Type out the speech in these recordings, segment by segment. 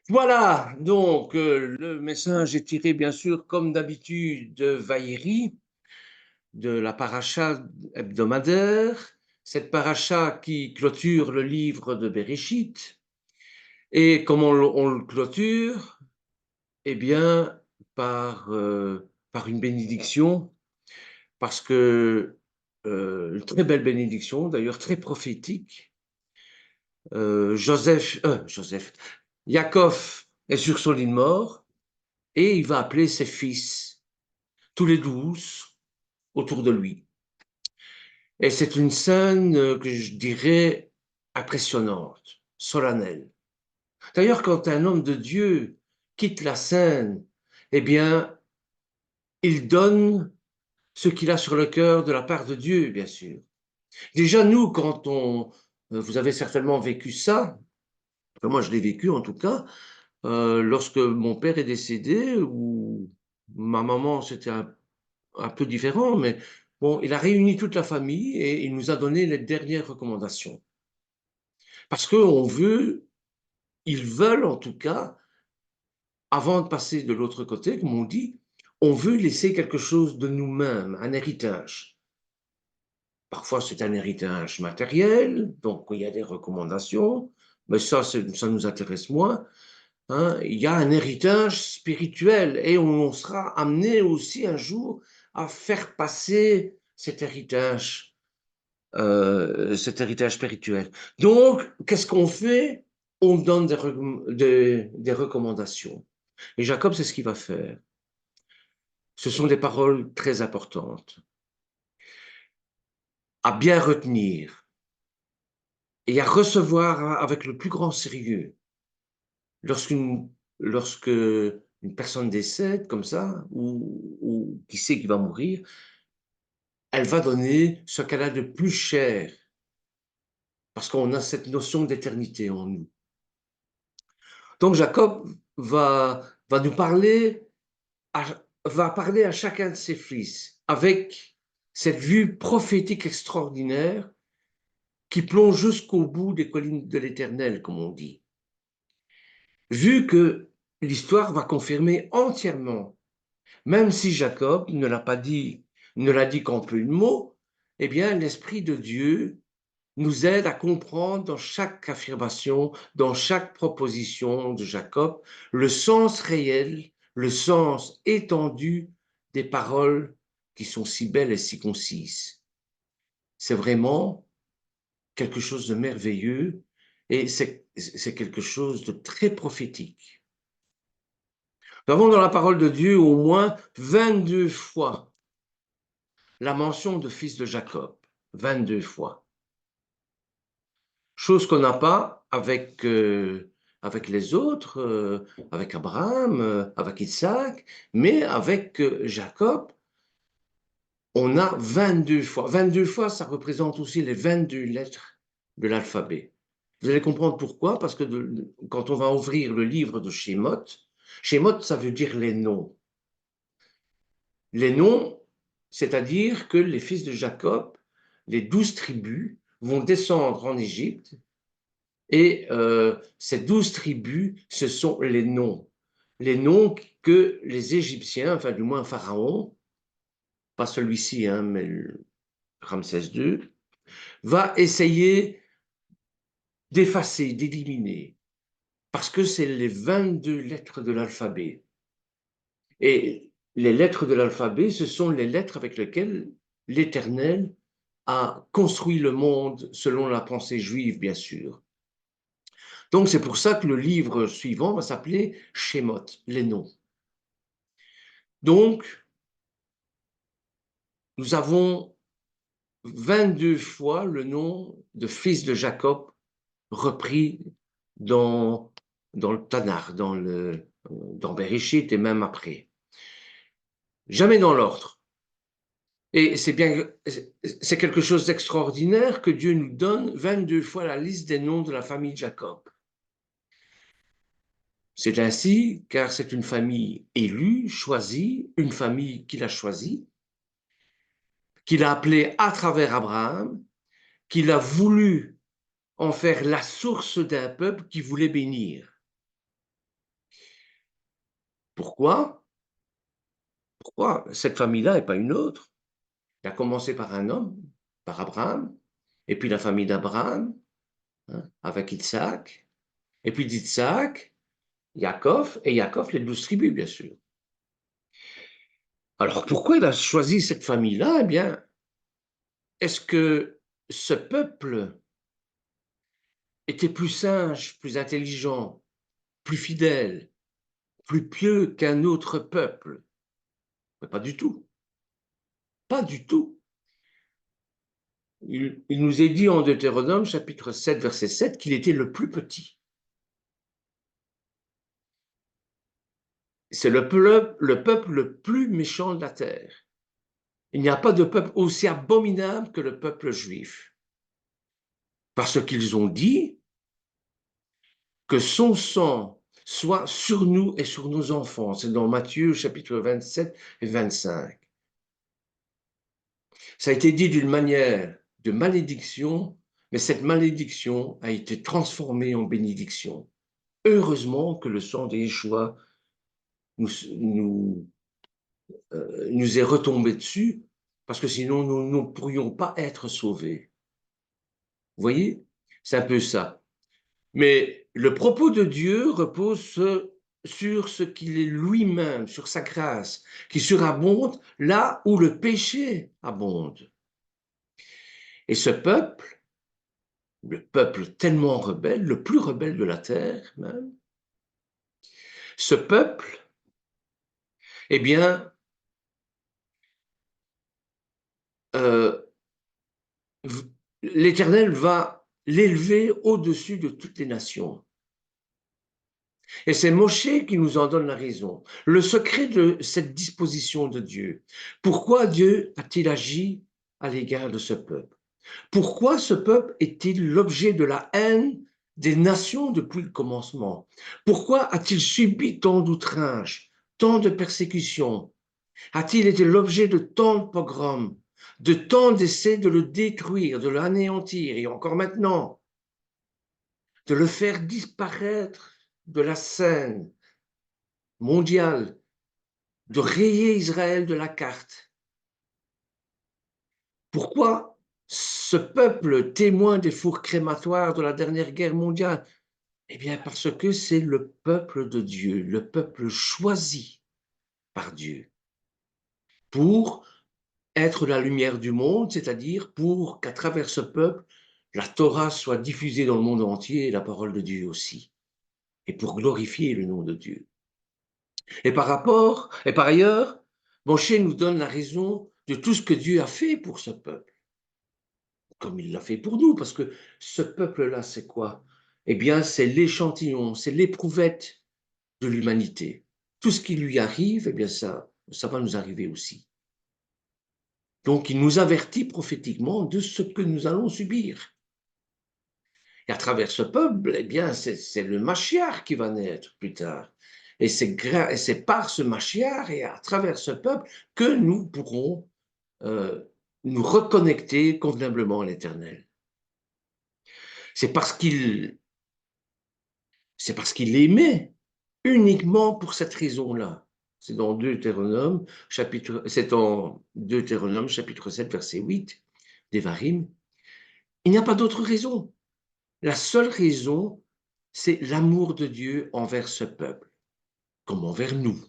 Voilà, donc le message est tiré bien sûr comme d'habitude de Vaïri, de la paracha hebdomadaire, cette paracha qui clôture le livre de Bereshit. Et comment on le clôture? Eh bien, par une bénédiction, parce que une très belle bénédiction, d'ailleurs très prophétique. Joseph, Yaakov est sur son lit de mort et il va appeler ses fils, tous les 12, autour de lui. Et c'est une scène que je dirais impressionnante, solennelle. D'ailleurs, quand un homme de Dieu quitte la scène, eh bien, il donne ce qu'il a sur le cœur de la part de Dieu, bien sûr. Déjà, nous, vous avez certainement vécu ça, moi je l'ai vécu en tout cas, lorsque mon père est décédé, ou ma maman, c'était un peu différent, mais bon, il a réuni toute la famille et il nous a donné les dernières recommandations. Parce qu'on veut, ils veulent en tout cas, avant de passer de l'autre côté, comme on dit, on veut laisser quelque chose de nous-mêmes, un héritage. Parfois, c'est un héritage matériel, donc il y a des recommandations, mais ça nous intéresse moins. Hein. Il y a un héritage spirituel et on sera amené aussi un jour à faire passer cet héritage spirituel. Donc, qu'est-ce qu'on fait? On donne des recommandations. Et Jacob, c'est ce qu'il va faire. Ce sont des paroles très importantes à bien retenir et à recevoir avec le plus grand sérieux. Lorsque une personne décède comme ça, ou qui sait qu'il va mourir, elle va donner ce qu'elle a de plus cher, parce qu'on a cette notion d'éternité en nous. Donc Jacob va nous parler, va parler à chacun de ses fils avec cette vue prophétique extraordinaire qui plonge jusqu'au bout des collines de l'Éternel, comme on dit. Vu que l'histoire va confirmer entièrement, même si Jacob ne l'a dit qu'en peu de mots, eh bien l'Esprit de Dieu nous aide à comprendre dans chaque affirmation, dans chaque proposition de Jacob, le sens réel, le sens étendu des paroles qui sont si belles et si concises. C'est vraiment quelque chose de merveilleux et c'est quelque chose de très prophétique. Nous avons dans la parole de Dieu au moins 22 fois la mention de fils de Jacob, 22 fois. Chose qu'on n'a pas avec les autres, avec Abraham, avec Isaac, mais avec Jacob, on a 22 fois. 22 fois, ça représente aussi les 22 lettres de l'alphabet. Vous allez comprendre pourquoi, parce que quand on va ouvrir le livre de Shemot, Shemot, ça veut dire les noms. Les noms, c'est-à-dire que les fils de Jacob, les 12 tribus, vont descendre en Égypte. Et ces 12 tribus, ce sont les noms. Les noms que les Égyptiens, enfin du moins Pharaon, pas celui-ci, hein, mais Ramsès II, va essayer d'effacer, d'éliminer, parce que c'est les 22 lettres de l'alphabet. Et les lettres de l'alphabet, ce sont les lettres avec lesquelles l'Éternel a construit le monde selon la pensée juive, bien sûr. Donc, c'est pour ça que le livre suivant va s'appeler Shemot, les noms. Donc, nous avons 22 fois le nom de fils de Jacob repris dans, dans le Tanakh, dans Bereshit et même après. Jamais dans l'ordre. Et c'est quelque chose d'extraordinaire que Dieu nous donne 22 fois la liste des noms de la famille de Jacob. C'est ainsi car c'est une famille élue, choisie, une famille qu'il a choisie, qu'il a appelée à travers Abraham, qu'il a voulu en faire la source d'un peuple qui voulait bénir. Pourquoi? Pourquoi cette famille-là et pas une autre? Il a commencé par un homme, par Abraham, et puis la famille d'Abraham, hein, avec Isaac, et puis d'Isaac, Yaakov, et Yaakov, les 12 tribus, bien sûr. Alors pourquoi il a choisi cette famille-là? Eh bien, est-ce que ce peuple était plus sage, plus intelligent, plus fidèle, plus pieux qu'un autre peuple? Mais pas du tout. Pas du tout. Il nous est dit en Deutéronome, chapitre 7, verset 7, qu'il était le plus petit. C'est le peuple le plus méchant de la terre. Il n'y a pas de peuple aussi abominable que le peuple juif. Parce qu'ils ont dit que son sang soit sur nous et sur nos enfants. C'est dans Matthieu chapitre 27 et 25. Ça a été dit d'une manière de malédiction, mais cette malédiction a été transformée en bénédiction. Heureusement que le sang de Yeshua nous, nous est retombé dessus, parce que sinon nous ne pourrions pas être sauvés. Vous voyez? C'est un peu ça. Mais le propos de Dieu repose sur ce qu'il est lui-même, sur sa grâce, qui surabonde là où le péché abonde. Et ce peuple, le peuple tellement rebelle, le plus rebelle de la terre même, ce peuple, eh bien, euh, l'Éternel va l'élever au-dessus de toutes les nations. Et c'est Moshe qui nous en donne la raison. Le secret de cette disposition de Dieu. Pourquoi Dieu a-t-il agi à l'égard de ce peuple? Pourquoi ce peuple est-il l'objet de la haine des nations depuis le commencement? Pourquoi a-t-il subi tant d'outrages, tant de persécutions? A-t-il été l'objet de tant de pogroms, de tant d'essais de le détruire, de l'anéantir, et encore maintenant, de le faire disparaître de la scène mondiale, de rayer Israël de la carte? Pourquoi ce peuple témoin des fours crématoires de la dernière guerre mondiale? Eh bien, parce que c'est le peuple de Dieu, le peuple choisi par Dieu pour être la lumière du monde, c'est-à-dire pour qu'à travers ce peuple, la Torah soit diffusée dans le monde entier et la parole de Dieu aussi, et pour glorifier le nom de Dieu. Et par ailleurs, Moshe nous donne la raison de tout ce que Dieu a fait pour ce peuple, comme il l'a fait pour nous, parce que ce peuple-là, c'est quoi? Eh bien, c'est l'échantillon, c'est l'éprouvette de l'humanité. Tout ce qui lui arrive, eh bien, ça va nous arriver aussi. Donc, il nous avertit prophétiquement de ce que nous allons subir. Et à travers ce peuple, eh bien, c'est le Mashiach qui va naître plus tard. Et c'est par ce Mashiach et à travers ce peuple que nous pourrons nous reconnecter convenablement à l'Éternel. C'est parce qu'il aimait uniquement pour cette raison-là. C'est en Deutéronome, chapitre 7, verset 8, d'Évarim. Il n'y a pas d'autre raison. La seule raison, c'est l'amour de Dieu envers ce peuple, comme envers nous. Vous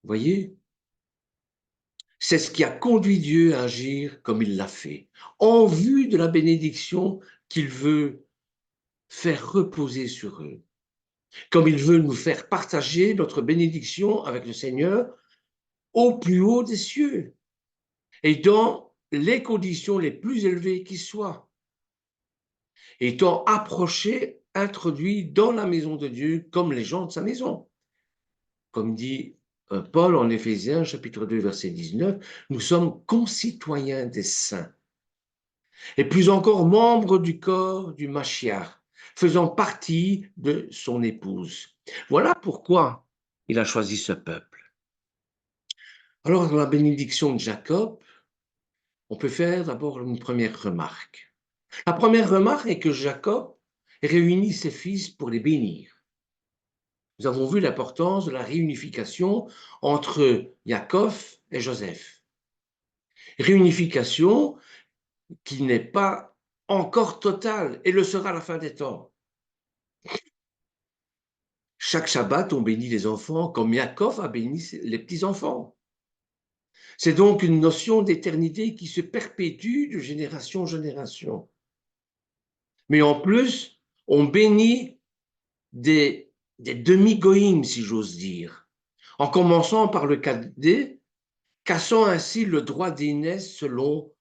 voyez? C'est ce qui a conduit Dieu à agir comme il l'a fait, en vue de la bénédiction qu'il veut faire reposer sur eux, comme il veut nous faire partager notre bénédiction avec le Seigneur au plus haut des cieux et dans les conditions les plus élevées qui soient, étant approchés, introduits dans la maison de Dieu comme les gens de sa maison. Comme dit Paul en Éphésiens chapitre 2 verset 19, nous sommes concitoyens des saints et plus encore membres du corps du Mashiach, faisant partie de son épouse. Voilà pourquoi il a choisi ce peuple. Alors, dans la bénédiction de Jacob, on peut faire d'abord une première remarque. La première remarque est que Jacob réunit ses fils pour les bénir. nous avons vu l'importance de la réunification entre Yaakov et Joseph. Réunification qui n'est pas encore totale et le sera à la fin des temps. Chaque Shabbat, on bénit les enfants comme Yaakov a béni les petits-enfants. C'est donc une notion d'éternité qui se perpétue de génération en génération. Mais en plus, on bénit des demi-goïms, si j'ose dire, en commençant par le cadet, cassant ainsi le droit d'aînesse selon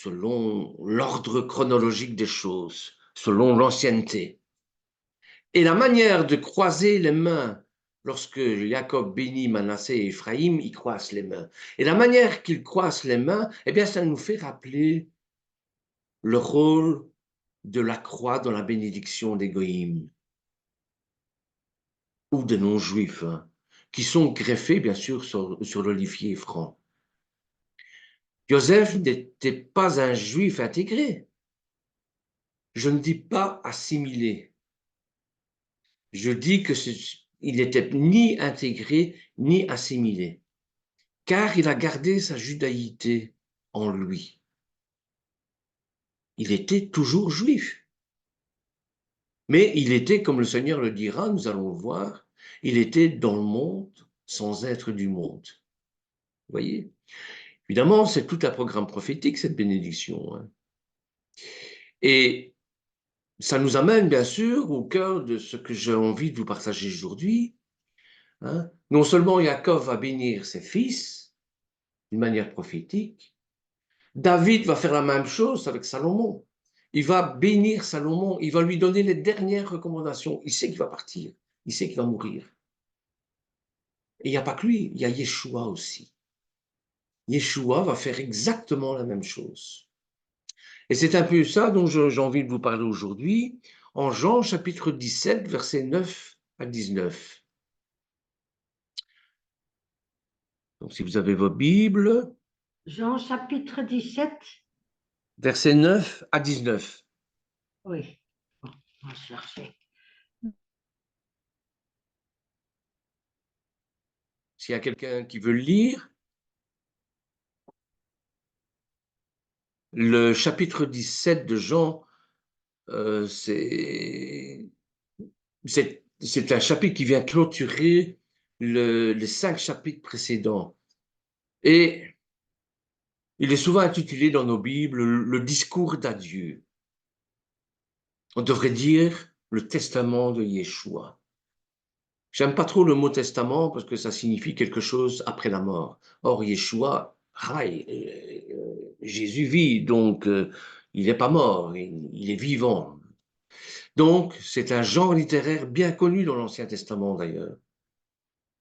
l'ordre chronologique des choses, selon l'ancienneté. Et la manière de croiser les mains, lorsque Jacob bénit Manassé et Ephraïm, il croise les mains. Et la manière qu'il croise les mains, eh bien, ça nous fait rappeler le rôle de la croix dans la bénédiction des goïms ou des non-juifs, hein, qui sont greffés, bien sûr, sur l'olivier franc. Joseph n'était pas un juif intégré. Je ne dis pas assimilé. Je dis qu'il n'était ni intégré ni assimilé, car il a gardé sa judaïté en lui. Il était toujours juif. Mais il était, comme le Seigneur le dira, nous allons le voir, il était dans le monde sans être du monde. Vous voyez? Évidemment, c'est tout un programme prophétique, cette bénédiction, hein. Et ça nous amène, bien sûr, au cœur de ce que j'ai envie de vous partager aujourd'hui, hein. Non seulement Yaakov va bénir ses fils d'une manière prophétique, David va faire la même chose avec Salomon. Il va bénir Salomon, il va lui donner les dernières recommandations. Il sait qu'il va partir, il sait qu'il va mourir. Et il n'y a pas que lui, il y a Yeshua aussi. Yeshua va faire exactement la même chose. Et c'est un peu ça dont j'ai envie de vous parler aujourd'hui, en Jean chapitre 17, versets 9 à 19. Donc si vous avez vos Bibles, Jean chapitre 17. versets 9 à 19. Oui, bon, on va chercher. S'il y a quelqu'un qui veut le lire, le chapitre 17 de Jean, c'est un chapitre qui vient clôturer les 5 chapitres précédents. Et il est souvent intitulé dans nos Bibles le discours d'adieu. On devrait dire le testament de Yeshua. J'aime pas trop le mot testament parce que ça signifie quelque chose après la mort. Or, Yeshua, Jésus vit, donc il n'est pas mort, il est vivant. Donc, c'est un genre littéraire bien connu dans l'Ancien Testament d'ailleurs,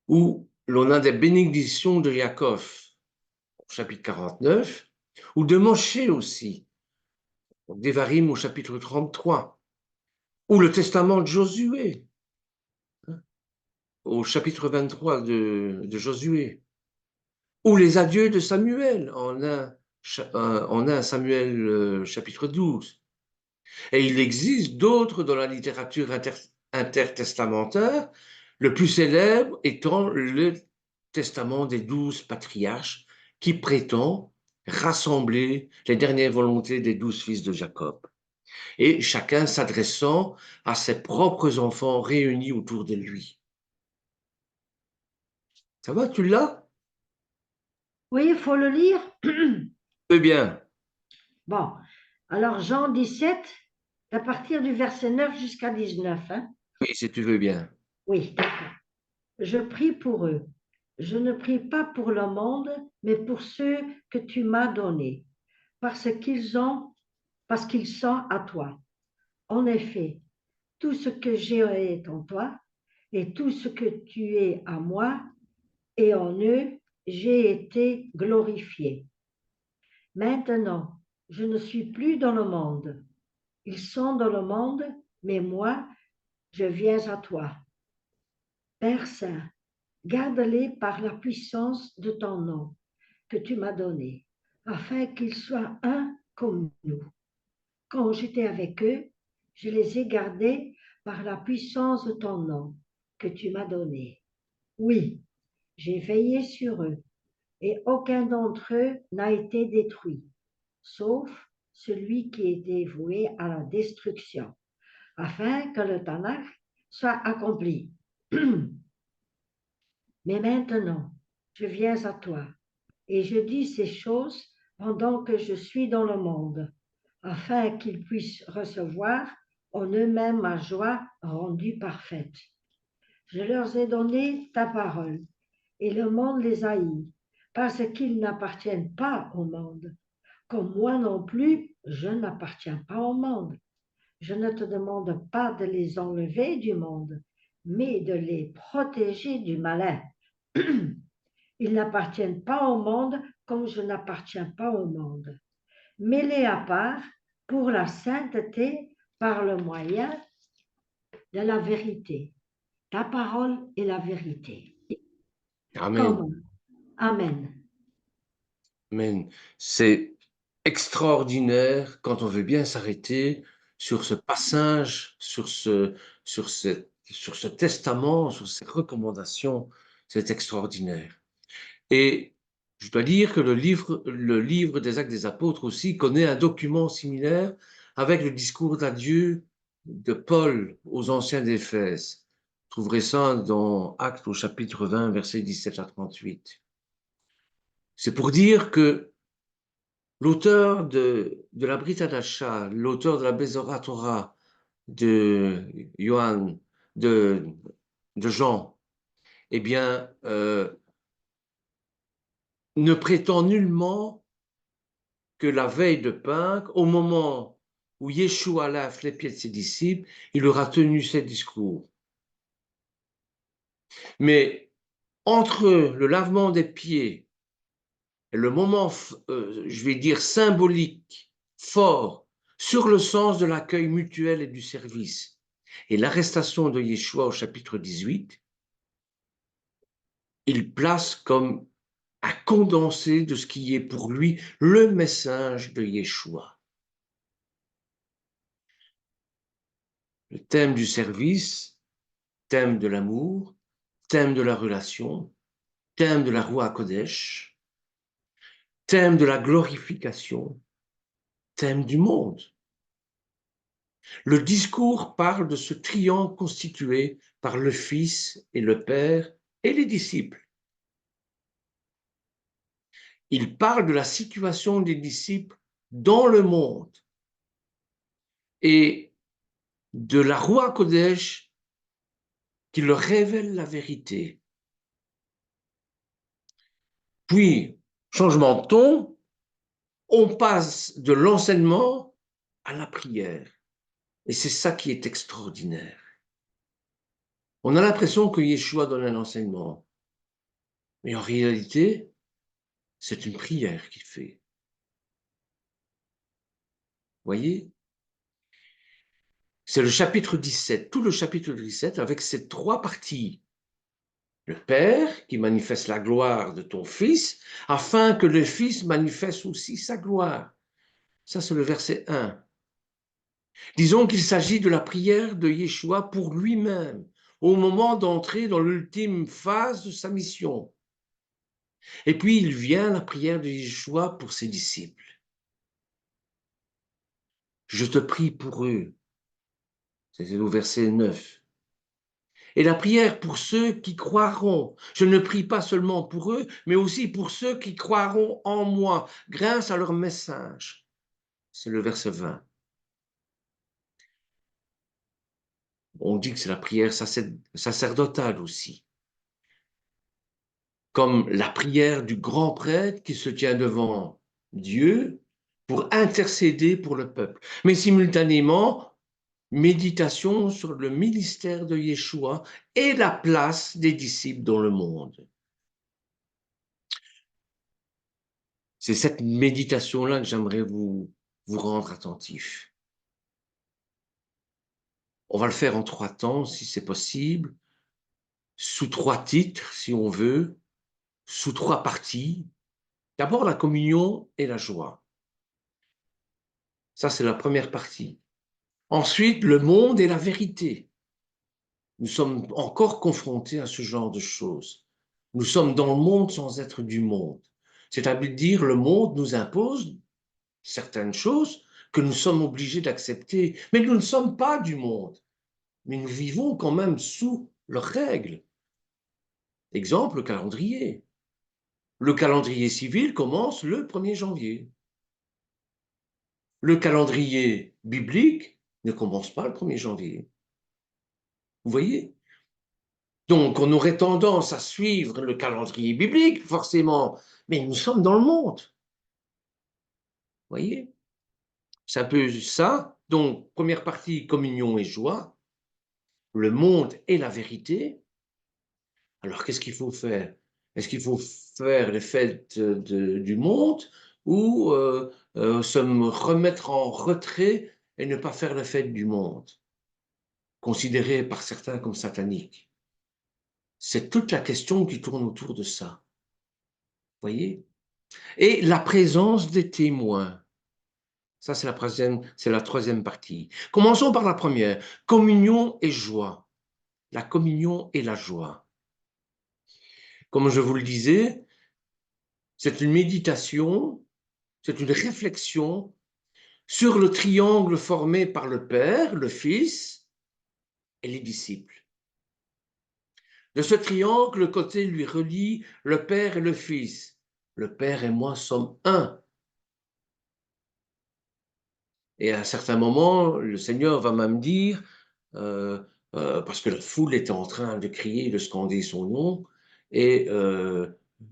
où l'on a des bénédictions de Yaakov, au chapitre 49, ou de Moshe aussi, d'Évarim au chapitre 33, ou le testament de Josué, au chapitre 23 de Josué, ou les adieux de Samuel en 1 Samuel chapitre 12. Et il existe d'autres dans la littérature intertestamentaire, le plus célèbre étant le testament des 12 patriarches qui prétend rassembler les dernières volontés des 12 fils de Jacob, et chacun s'adressant à ses propres enfants réunis autour de lui. Ça va, tu l'as? Oui, il faut le lire. Très bien. Bon, alors Jean 17, à partir du verset 9 jusqu'à 19. Hein? Oui, si tu veux bien. Oui, d'accord. Je prie pour eux. Je ne prie pas pour le monde, mais pour ceux que tu m'as donnés, parce qu'ils sont à toi. En effet, tout ce que j'ai est en toi, et tout ce que tu es à moi, et en eux, j'ai été glorifié. Maintenant, je ne suis plus dans le monde. Ils sont dans le monde, mais moi, je viens à toi. Père Saint, garde-les par la puissance de ton nom que tu m'as donné, afin qu'ils soient un comme nous. Quand j'étais avec eux, je les ai gardés par la puissance de ton nom que tu m'as donnés. Oui, j'ai veillé sur eux, et aucun d'entre eux n'a été détruit, sauf celui qui était voué à la destruction, afin que le Tanakh soit accompli. Mais maintenant, je viens à toi, et je dis ces choses pendant que je suis dans le monde, afin qu'ils puissent recevoir en eux-mêmes ma joie rendue parfaite. Je leur ai donné ta parole, et le monde les haït, parce qu'ils n'appartiennent pas au monde, comme moi non plus, je n'appartiens pas au monde. Je ne te demande pas de les enlever du monde, mais de les protéger du malin. Ils n'appartiennent pas au monde comme je n'appartiens pas au monde. Mets-les à part pour la sainteté par le moyen de la vérité. Ta parole est la vérité. Amen. Comment? Amen. Amen. C'est extraordinaire quand on veut bien s'arrêter sur ce passage, sur ce testament, sur ces recommandations. C'est extraordinaire. Et je dois dire que le livre des Actes des Apôtres aussi connaît un document similaire avec le discours d'adieu de Paul aux anciens d'Éphèse. Vous trouverez ça dans Actes au chapitre 20, versets 17 à 38. C'est pour dire que l'auteur de la Brit Hadasha, l'auteur de la Bezorah Torah, de Johann, de, de Jean, eh bien, ne prétend nullement que la veille de Pâques, au moment où Yeshua lave les pieds de ses disciples, il aura tenu ses discours. Mais entre le lavement des pieds et le moment, je vais dire, symbolique, fort, sur le sens de l'accueil mutuel et du service, et l'arrestation de Yeshua au chapitre 18, il place comme un condensé de ce qui est pour lui le message de Yeshua. Le thème du service, thème de l'amour, thème de la relation, thème de la Roi Kodesh, thème de la glorification, thème du monde. Le discours parle de ce triangle constitué par le Fils et le Père et les disciples. Il parle de la situation des disciples dans le monde et de la Roi Kodesh qui leur révèle la vérité. Puis, changement de ton, on passe de l'enseignement à la prière. Et c'est ça qui est extraordinaire. On a l'impression que Yeshua donne un enseignement, mais en réalité, c'est une prière qu'il fait. Voyez? C'est le chapitre 17, tout le chapitre 17 avec ces trois parties. Le Père qui manifeste la gloire de ton Fils, afin que le Fils manifeste aussi sa gloire. Ça, c'est le verset 1. Disons qu'il s'agit de la prière de Yeshua pour lui-même, au moment d'entrer dans l'ultime phase de sa mission. Et puis, il vient la prière de Yeshua pour ses disciples. Je te prie pour eux. C'est au verset 9. Et la prière pour ceux qui croiront. Je ne prie pas seulement pour eux, mais aussi pour ceux qui croiront en moi, grâce à leur message. C'est le verset 20. On dit que c'est la prière sacerdotale aussi. Comme la prière du grand prêtre qui se tient devant Dieu pour intercéder pour le peuple. Mais simultanément, méditation sur le ministère de Yeshua et la place des disciples dans le monde. C'est cette méditation-là que j'aimerais vous rendre attentif. On va le faire en 3 temps, si c'est possible, sous 3 titres, si on veut, sous 3 parties. D'abord, la communion et la joie. Ça, c'est la première partie. Ensuite, le monde et la vérité. nous sommes encore confrontés à ce genre de choses. Nous sommes dans le monde sans être du monde. C'est-à-dire, le monde nous impose certaines choses que nous sommes obligés d'accepter. Mais nous ne sommes pas du monde. Mais nous vivons quand même sous leurs règles. Exemple, le calendrier. Le calendrier civil commence le 1er janvier. Le calendrier biblique ne commence pas le 1er janvier. Vous voyez? Donc, on aurait tendance à suivre le calendrier biblique, forcément, mais nous sommes dans le monde. Vous voyez? C'est un peu ça. Donc, première partie, communion et joie. Le monde et la vérité. Alors, qu'est-ce qu'il faut faire? Est-ce qu'il faut faire les fêtes du monde ou se remettre en retrait et ne pas faire la fête du monde, considérée par certains comme satanique? C'est toute la question qui tourne autour de ça. Vous voyez? Et la présence des témoins. Ça, c'est la troisième partie. Commençons par la première. Communion et joie. La communion et la joie. Comme je vous le disais, c'est une méditation, c'est une réflexion sur le triangle formé par le Père, le Fils et les disciples. De ce triangle, le côté lui relie le Père et le Fils. Le Père et moi sommes un. Et à un certain moment, le Seigneur va même dire, parce que la foule était en train de crier, de scander son nom, et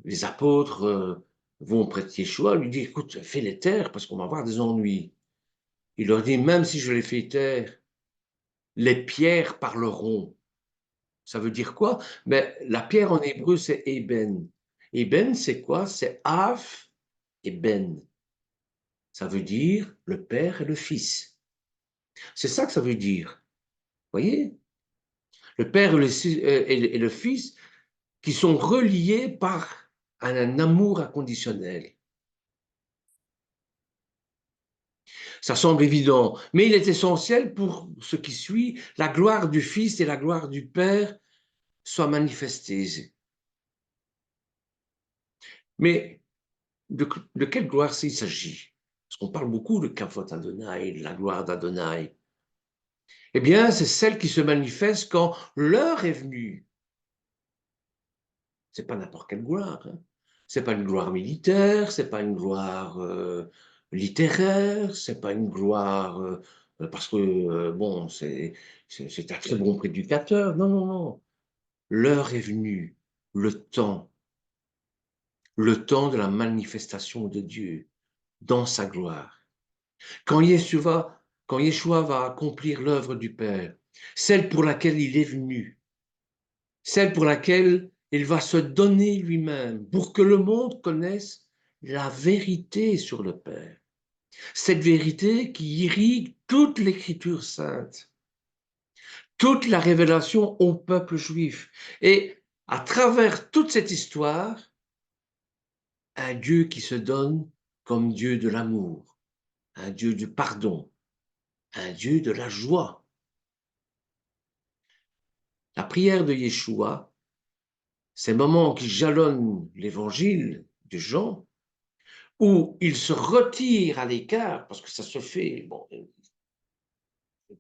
les apôtres vont près de Yeshua, lui dire, écoute, fais-les taire, parce qu'on va avoir des ennuis. Il leur dit, même si je les fais taire, les pierres parleront. Ça veut dire quoi? Mais la pierre en hébreu, c'est Eben. Eben, c'est quoi? C'est Av et Ben. Ça veut dire le Père et le Fils. C'est ça que ça veut dire. Vous voyez? Le Père et le Fils qui sont reliés par un amour inconditionnel. Ça semble évident, mais il est essentiel pour ce qui suit, la gloire du Fils et la gloire du Père soient manifestées. Mais de quelle gloire il s'agit? Parce qu'on parle beaucoup de Kavod Adonai, de la gloire d'Adonai. Eh bien, c'est celle qui se manifeste quand l'heure est venue. C'est pas n'importe quelle gloire. Hein. C'est pas une gloire militaire, c'est pas une gloire littéraire, c'est pas une gloire parce que bon, c'est un très bon prédicateur. Non, non, non. L'heure est venue, le temps de la manifestation de Dieu dans sa gloire. Quand Yeshua va accomplir l'œuvre du Père, celle pour laquelle il est venu, celle pour laquelle il va se donner lui-même, pour que le monde connaisse la vérité sur le Père. Cette vérité qui irrigue toute l'Écriture sainte, toute la révélation au peuple juif. Et à travers toute cette histoire, un Dieu qui se donne comme Dieu de l'amour, un Dieu du pardon, un Dieu de la joie. La prière de Yeshua, ces moments qui jalonnent l'évangile de Jean, où il se retire à l'écart, parce que ça se fait, bon,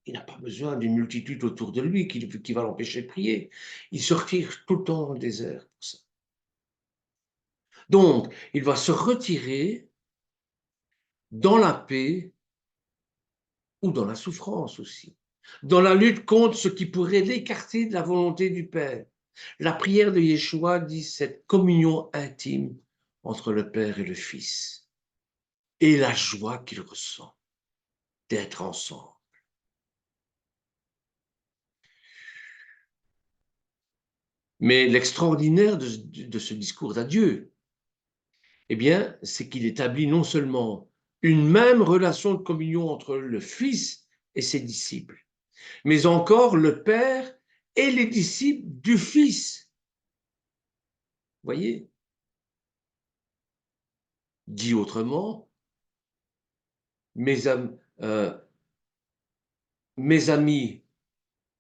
il n'a pas besoin d'une multitude autour de lui qui va l'empêcher de prier. Il se retire tout le temps dans le désert pour ça. Donc, il va se retirer dans la paix ou dans la souffrance aussi, dans la lutte contre ce qui pourrait l'écarter de la volonté du Père. La prière de Yeshua dit cette communion intime entre le Père et le Fils et la joie qu'il ressent d'être ensemble. Mais l'extraordinaire de ce discours d'adieu, eh bien, c'est qu'il établit non seulement une même relation de communion entre le Fils et ses disciples, mais encore le Père et les disciples du Fils. Voyez? Dit autrement, mes, mes amis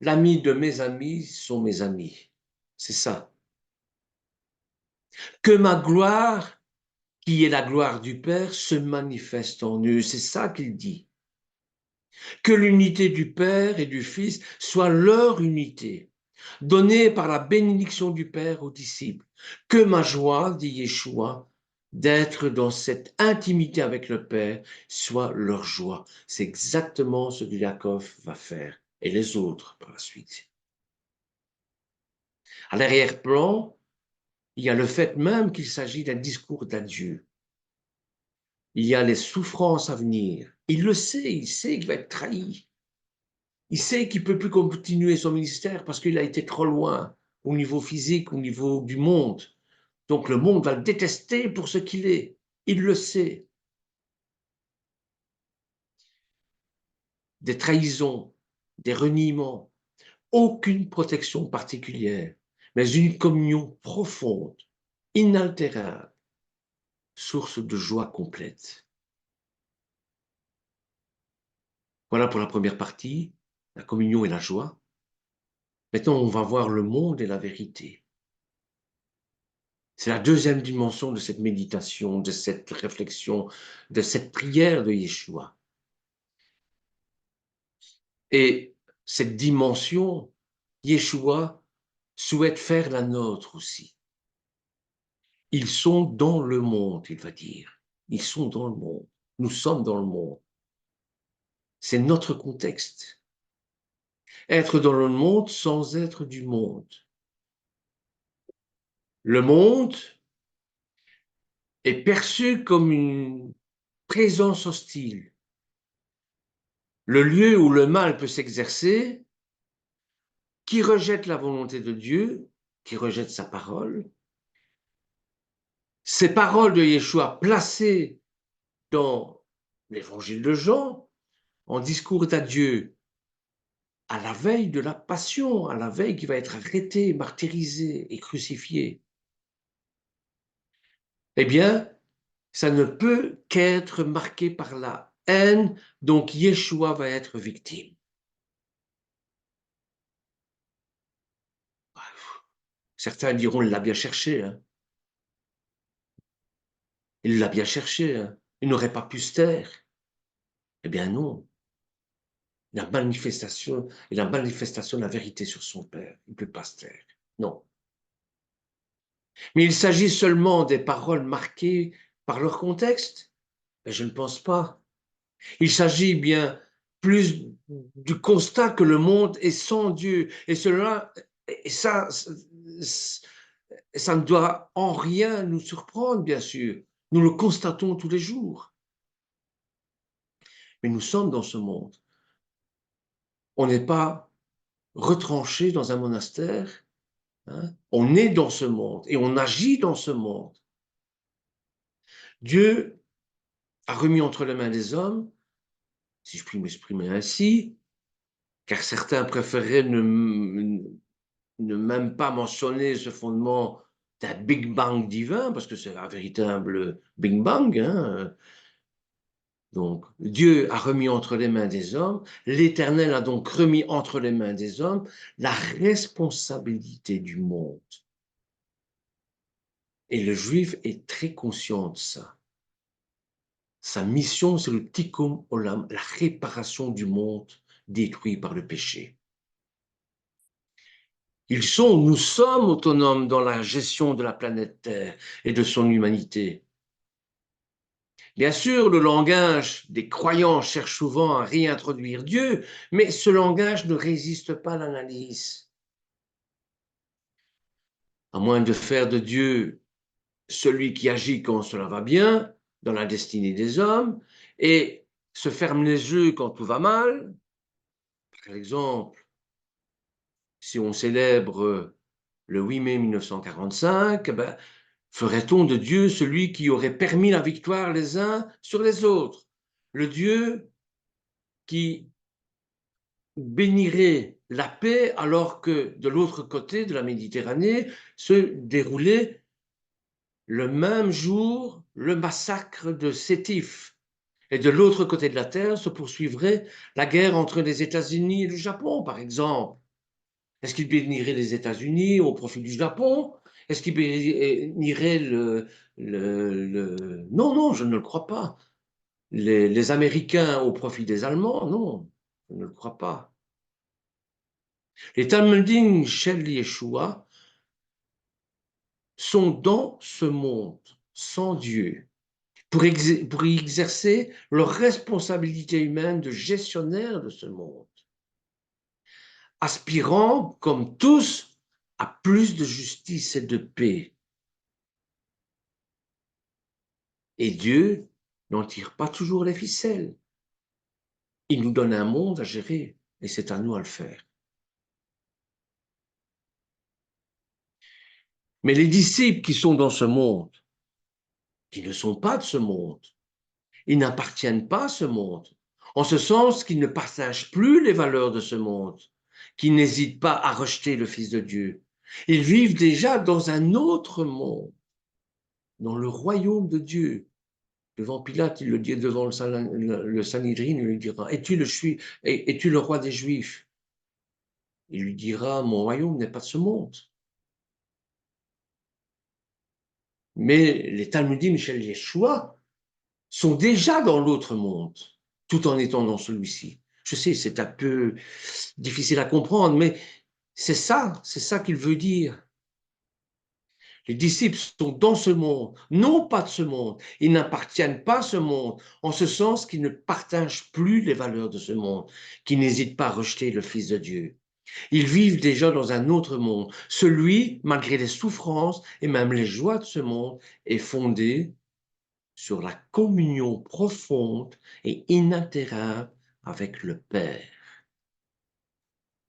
L'ami de mes amis sont mes amis. C'est ça. Que ma gloire, qui est la gloire du Père, se manifeste en eux. C'est ça qu'il dit. Que l'unité du Père et du Fils soit leur unité, donnée par la bénédiction du Père aux disciples. Que ma joie, dit Yeshua, d'être dans cette intimité avec le Père, soit leur joie. C'est exactement ce que Yaakov va faire, et les autres par la suite. À l'arrière-plan, il y a le fait même qu'il s'agit d'un discours d'adieu. Il y a les souffrances à venir. Il le sait, il sait qu'il va être trahi. Il sait qu'il ne peut plus continuer son ministère parce qu'il a été trop loin au niveau physique, au niveau du monde. Donc le monde va le détester pour ce qu'il est. Il le sait. Des trahisons, des reniements, aucune protection particulière, mais une communion profonde, inaltérable, source de joie complète. Voilà pour la première partie, la communion et la joie. Maintenant, on va voir le monde et la vérité. C'est la deuxième dimension de cette méditation, de cette réflexion, de cette prière de Yeshua. Et cette dimension, Yeshua souhaite faire la nôtre aussi. Ils sont dans le monde, il va dire. Ils sont dans le monde. Nous sommes dans le monde. C'est notre contexte. Être dans le monde sans être du monde. Le monde est perçu comme une présence hostile. Le lieu où le mal peut s'exercer, qui rejette la volonté de Dieu, qui rejette sa parole. Ces paroles de Yeshua placées dans l'évangile de Jean, en discours d'adieu, à la veille de la passion, à la veille qu'il va être arrêté, martyrisé et crucifié. Eh bien, ça ne peut qu'être marqué par la haine, donc Yeshua va être victime. Certains diront, il l'a bien cherché. Hein. Il l'a bien cherché. Hein. Il n'aurait pas pu se taire. Eh bien non. La manifestation de la vérité sur son Père. Il ne peut pas se taire. Non. Mais il s'agit seulement des paroles marquées par leur contexte? Mais je ne pense pas. Il s'agit bien plus du constat que le monde est sans Dieu. Et cela, et ça ne doit en rien nous surprendre, bien sûr. Nous le constatons tous les jours. Mais nous sommes dans ce monde. On n'est pas retranché dans un monastère. Hein? On est dans ce monde et on agit dans ce monde. Dieu a remis entre les mains des hommes, si je puis m'exprimer ainsi, car certains préféraient ne même pas mentionner ce fondement d'un Big Bang divin, parce que c'est un véritable Big Bang. Hein. Donc, Dieu a remis entre les mains des hommes, l'Éternel a donc remis entre les mains des hommes la responsabilité du monde. Et le juif est très conscient de ça. Sa mission, c'est le tikkun olam, la réparation du monde détruit par le péché. Nous sommes autonomes dans la gestion de la planète Terre et de son humanité. Bien sûr, le langage des croyants cherche souvent à réintroduire Dieu, mais ce langage ne résiste pas à l'analyse. À moins de faire de Dieu celui qui agit quand cela va bien, dans la destinée des hommes, et se ferme les yeux quand tout va mal. Par exemple, si on célèbre le 8 mai 1945, ben, ferait-on de Dieu celui qui aurait permis la victoire les uns sur les autres? Le Dieu qui bénirait la paix alors que de l'autre côté de la Méditerranée se déroulait le même jour le massacre de Sétif. Et de l'autre côté de la Terre se poursuivrait la guerre entre les États-Unis et le Japon, par exemple. Est-ce qu'il bénirait les États-Unis au profit du Japon? Est-ce qu'il bénirait Non, non, je ne le crois pas. Les Américains au profit des Allemands? Non, je ne le crois pas. Les Talmudim Shel Yeshua sont dans ce monde, sans Dieu, pour y exercer leur responsabilité humaine de gestionnaire de ce monde, aspirant, comme tous, à plus de justice et de paix. Et Dieu n'en tire pas toujours les ficelles. Il nous donne un monde à gérer, et c'est à nous à le faire. Mais les disciples qui sont dans ce monde, qui ne sont pas de ce monde, ils n'appartiennent pas à ce monde, en ce sens qu'ils ne partagent plus les valeurs de ce monde, qu'ils n'hésitent pas à rejeter le Fils de Dieu. Ils vivent déjà dans un autre monde, dans le royaume de Dieu. Devant Pilate, il le dit devant le Sanhédrin, il lui dira, es-tu le roi des Juifs? Il lui dira, mon royaume n'est pas de ce monde. Mais les Talmudim Shel Yeshua sont déjà dans l'autre monde, tout en étant dans celui-ci. Je sais, c'est un peu difficile à comprendre, mais c'est ça qu'il veut dire. Les disciples sont dans ce monde, non pas de ce monde. Ils n'appartiennent pas à ce monde, en ce sens qu'ils ne partagent plus les valeurs de ce monde, qu'ils n'hésitent pas à rejeter le Fils de Dieu. Ils vivent déjà dans un autre monde. Celui, malgré les souffrances et même les joies de ce monde, est fondé sur la communion profonde et inaltérable avec le Père.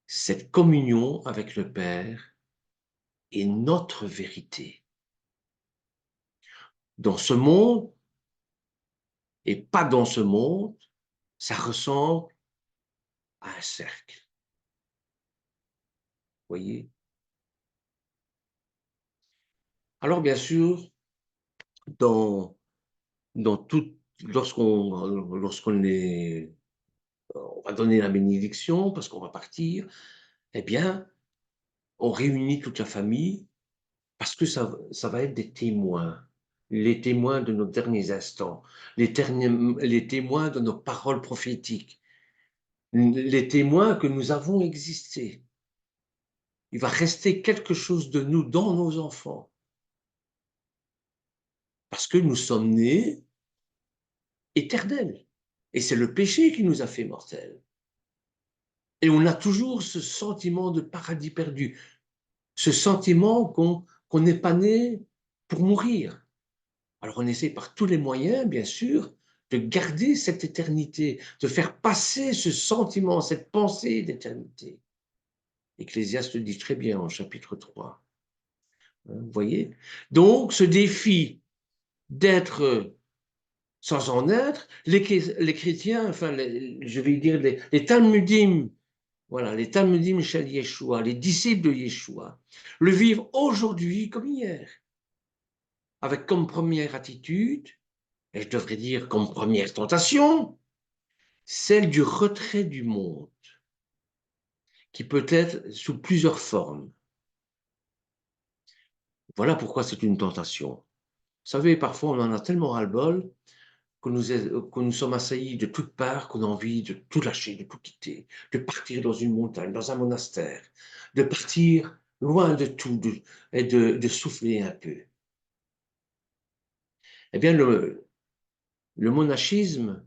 Cette communion avec le Père est notre vérité. Dans ce monde et pas dans ce monde, ça ressemble à un cercle. Vous voyez? Alors, bien sûr, dans tout, lorsqu'on est, on va donner la bénédiction parce qu'on va partir, eh bien, on réunit toute la famille parce que ça va être des témoins, les témoins de nos derniers instants, les témoins de nos paroles prophétiques, les témoins que nous avons existé. Il va rester quelque chose de nous dans nos enfants parce que nous sommes nés éternels. Et c'est le péché qui nous a fait mortels. Et on a toujours ce sentiment de paradis perdu, ce sentiment qu'on n'est pas né pour mourir. Alors on essaie par tous les moyens, bien sûr, de garder cette éternité, de faire passer ce sentiment, cette pensée d'éternité. Ecclésiaste le dit très bien en chapitre 3. Vous voyez? Donc ce défi d'être sans en être, les chrétiens, enfin, je vais dire les Talmudim, voilà, les Talmudim Shel Yeshua, les disciples de Yeshua, le vivent aujourd'hui comme hier, avec comme première attitude, et je devrais dire comme première tentation, celle du retrait du monde, qui peut être sous plusieurs formes. Voilà pourquoi c'est une tentation. Vous savez, parfois on en a tellement ras-le-bol que nous sommes assaillis de toutes parts, qu'on a envie de tout lâcher, de tout quitter, de partir dans une montagne, dans un monastère, de partir loin de tout et de souffler un peu. Eh bien, le monachisme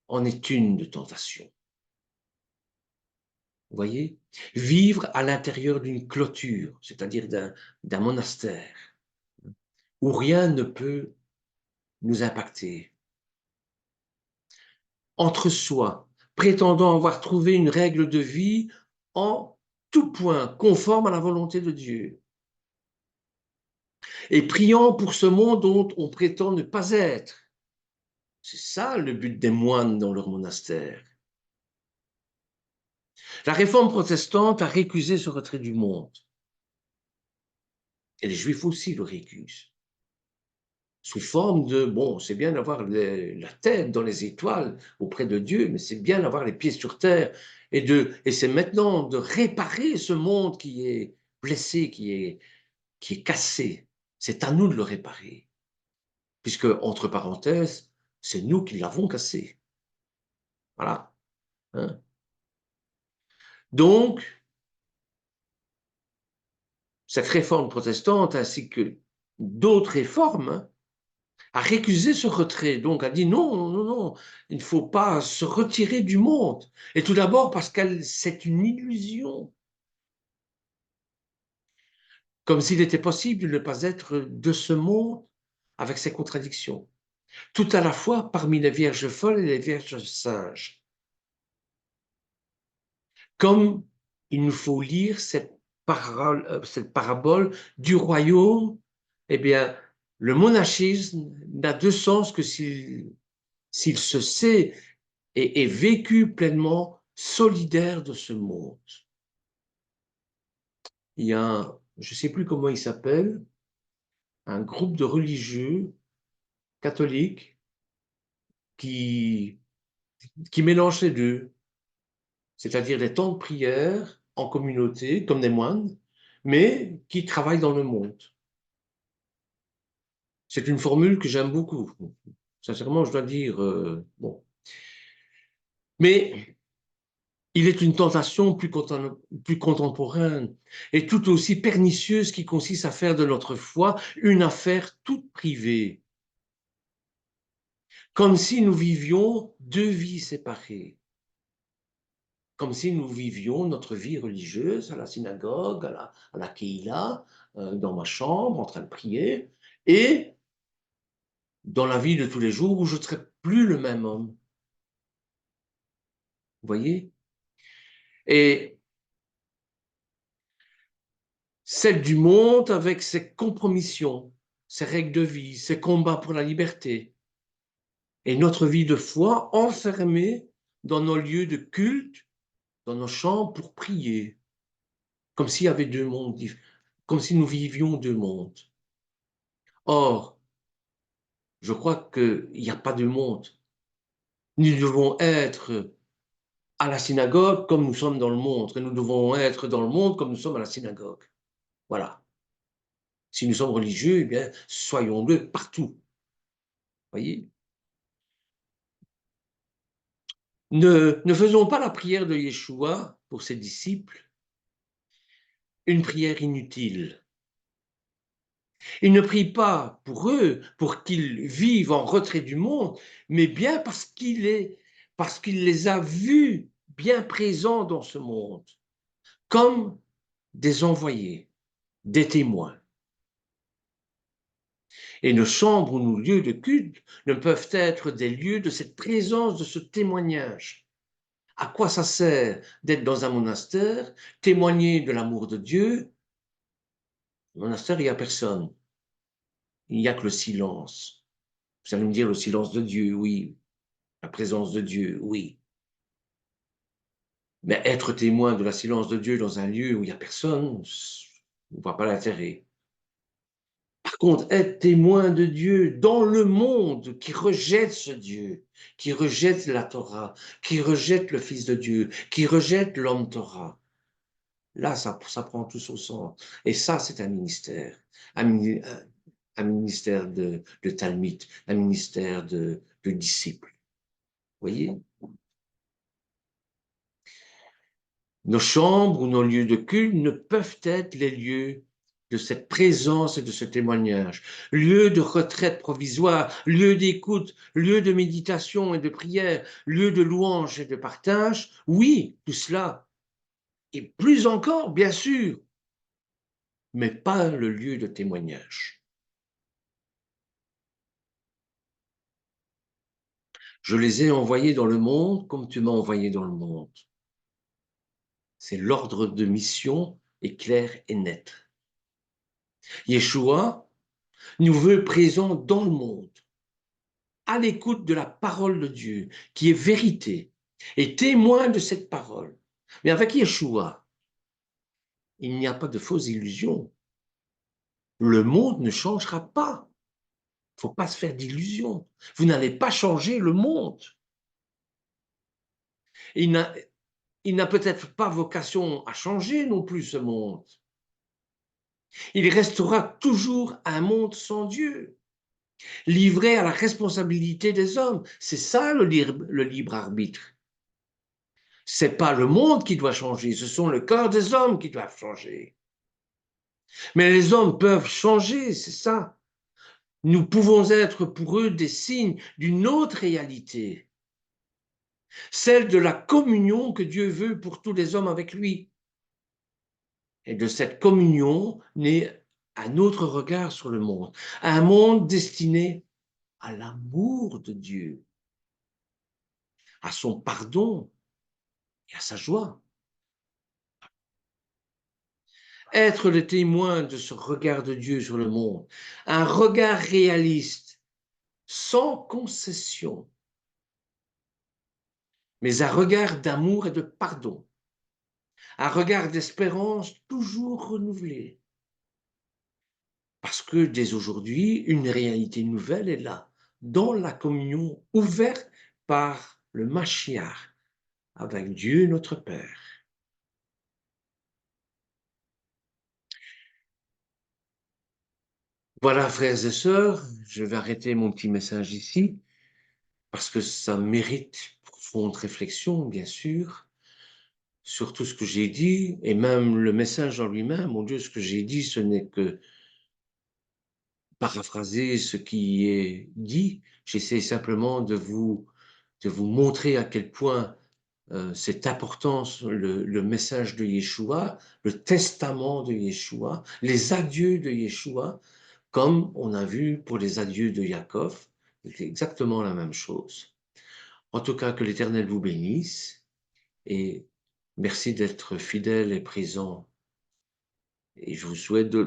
en est une de tentation. Vous voyez? Vivre à l'intérieur d'une clôture, c'est-à-dire d'un monastère, où rien ne peut nous impacter. Entre soi, prétendant avoir trouvé une règle de vie en tout point conforme à la volonté de Dieu, et priant pour ce monde dont on prétend ne pas être. C'est ça le but des moines dans leur monastère. La réforme protestante a récusé ce retrait du monde. Et les juifs aussi le récusent. sous forme de, bon, c'est bien d'avoir la tête dans les étoiles auprès de Dieu, mais c'est bien d'avoir les pieds sur terre. Et c'est maintenant de réparer ce monde qui est blessé, qui est cassé. C'est à nous de le réparer. Puisque, entre parenthèses, c'est nous qui l'avons cassé. Voilà. Hein. Donc, cette réforme protestante, ainsi que d'autres réformes, hein, a récusé ce retrait, donc a dit non, non, non, non, il ne faut pas se retirer du monde. Et tout d'abord parce que c'est une illusion, comme s'il était possible de ne pas être de ce monde avec ses contradictions, tout à la fois parmi les vierges folles et les vierges sages. Comme il nous faut lire cette parabole du royaume, eh bien, le monachisme n'a de sens que s'il se sait et vécu pleinement solidaire de ce monde. Il y a je ne sais plus comment il s'appelle, un groupe de religieux catholiques qui, qui mélange les deux, c'est-à-dire des temps de prière en communauté, comme des moines, mais qui travaillent dans le monde. C'est une formule que j'aime beaucoup. Sincèrement, je dois dire, bon. Mais il est une tentation plus contemporaine et tout aussi pernicieuse qui consiste à faire de notre foi une affaire toute privée, comme si nous vivions deux vies séparées, comme si nous vivions notre vie religieuse à la synagogue, à la Kehila, dans ma chambre en train de prier, et dans la vie de tous les jours où je ne serai plus le même homme. Vous voyez? Et celle du monde avec ses compromissions, ses règles de vie, ses combats pour la liberté. Et notre vie de foi enfermée dans nos lieux de culte, dans nos chambres pour prier, comme s'il y avait deux mondes, comme si nous vivions deux mondes. Or, je crois qu'il n'y a pas de monde. Nous devons être à la synagogue comme nous sommes dans le monde, et nous devons être dans le monde comme nous sommes à la synagogue. Voilà. Si nous sommes religieux, eh bien, soyons-le partout. Voyez? Ne faisons pas la prière de Yeshua pour ses disciples une prière inutile. Il ne prie pas pour eux, pour qu'ils vivent en retrait du monde, mais bien parce qu'il les a vus bien présents dans ce monde, comme des envoyés, des témoins. Et nos chambres ou nos lieux de culte ne peuvent être des lieux de cette présence, de ce témoignage. À quoi ça sert d'être dans un monastère, témoigner de l'amour de Dieu? Au monastère, il n'y a personne. Il n'y a que le silence. Vous allez me dire le silence de Dieu, oui. La présence de Dieu, oui. Mais être témoin de la silence de Dieu dans un lieu où il n'y a personne, on ne voit pas l'intérêt. Par contre, être témoin de Dieu dans le monde qui rejette ce Dieu, qui rejette la Torah, qui rejette le Fils de Dieu, qui rejette l'homme Torah, là, ça prend tout son sens. Et ça, c'est un ministère. Un ministère de Talmud, un ministère de disciples. Vous voyez? Nos chambres ou nos lieux de culte ne peuvent être les lieux de cette présence et de ce témoignage, lieu de retraite provisoire, lieu d'écoute, lieu de méditation et de prière, lieu de louange et de partage. Oui, tout cela, et plus encore, bien sûr, mais pas le lieu de témoignage. Je les ai envoyés dans le monde comme tu m'as envoyé dans le monde. C'est l'ordre de mission est clair et net. Yeshua nous veut présents dans le monde, à l'écoute de la parole de Dieu, qui est vérité, et témoin de cette parole. Mais avec Yeshua, il n'y a pas de fausses illusions. Le monde ne changera pas. faut pas se faire d'illusions. Vous n'allez pas changer le monde. Il n'a peut-être pas vocation à changer non plus ce monde. Il restera toujours un monde sans Dieu, livré à la responsabilité des hommes. C'est ça le libre arbitre. C'est pas le monde qui doit changer, ce sont le cœur des hommes qui doivent changer. Mais les hommes peuvent changer, c'est ça. Nous pouvons être pour eux des signes d'une autre réalité, celle de la communion que Dieu veut pour tous les hommes avec lui. Et de cette communion naît un autre regard sur le monde, un monde destiné à l'amour de Dieu, à son pardon et à sa joie. Être le témoin de ce regard de Dieu sur le monde, un regard réaliste, sans concession, mais un regard d'amour et de pardon, un regard d'espérance toujours renouvelé. Parce que dès aujourd'hui, une réalité nouvelle est là, dans la communion ouverte par le Mashiach, avec Dieu notre Père. Voilà, frères et sœurs, je vais arrêter mon petit message ici, parce que ça mérite profonde réflexion, bien sûr, sur tout ce que j'ai dit, et même le message en lui-même. Mon Dieu, ce que j'ai dit, ce n'est que paraphraser ce qui est dit. J'essaie simplement de vous montrer à quel point c'est important le message de Yeshua, le testament de Yeshua, les adieux de Yeshua, comme on a vu pour les adieux de Yaakov, c'est exactement la même chose. En tout cas, que l'Éternel vous bénisse et merci d'être fidèle et présent. Et je vous souhaite de